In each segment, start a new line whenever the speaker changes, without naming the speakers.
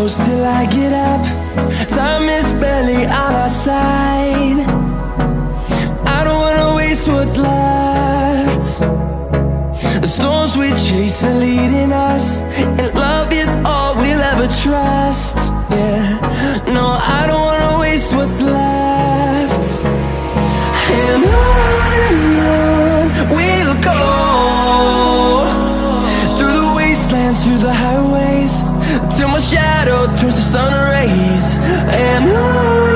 close till I get up. Time is barely on our side. I don't wanna waste what's left. The storms we chase are leading us, and love is all we'll ever trust. Yeah, no, I don't wanna waste what's left. And on we'll go, through the wastelands, through the highways, till my shadow turns to sun rays. And on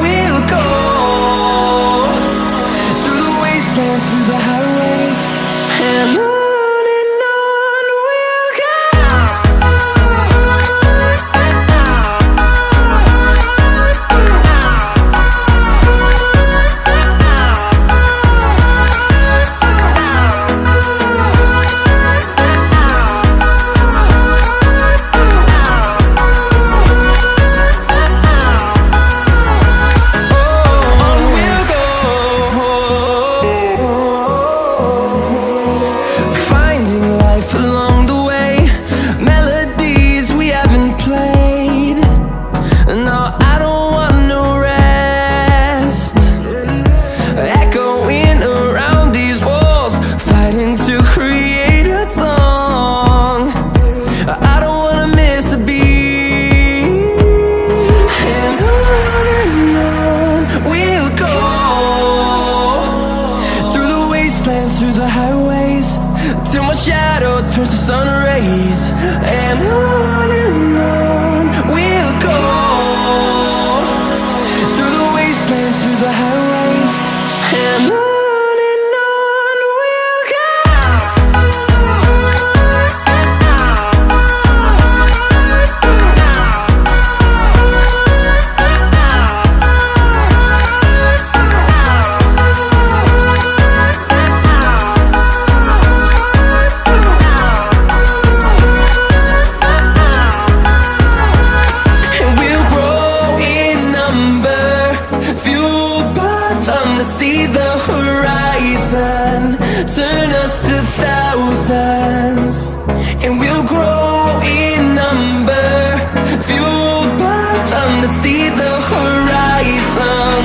we'll go, through the wastelands, through the highways, and on we'll go. Through the highways, till my shadow turns to sun rays. And on we'll go, through the wastelands, through the highways, and on we'll go. See the horizon turn us to thousands, and we'll grow in number, fueled by them. To see the horizon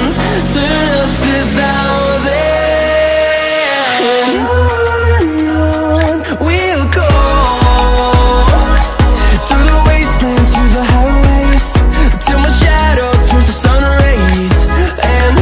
turn us to thousands, and on we'll go, through the wastelands, through the highways, till my shadow turns to sun rays. And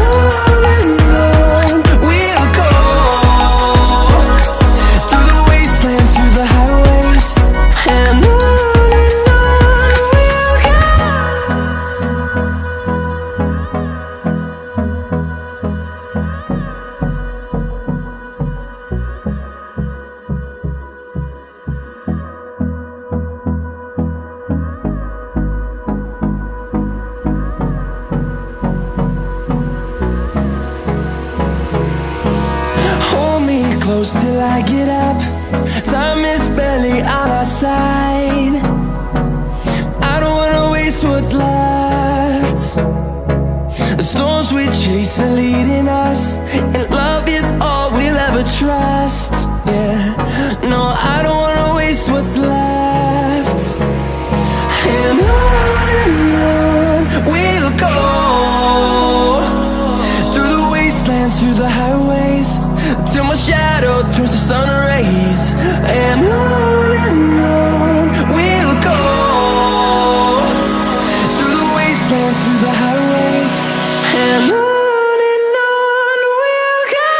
close till I get up. Time is barely on our side. I don't wanna waste what's left. The storms we chase are leading us, and love is all we'll ever trust. Yeah, no, I don't wanna waste what's left. And on we'll go, through the wastelands, through the highways, till my shadow turns to sun rays. And on we'll go, through the wastelands, through the highways, and on we'll go.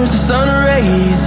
turns to sun rays.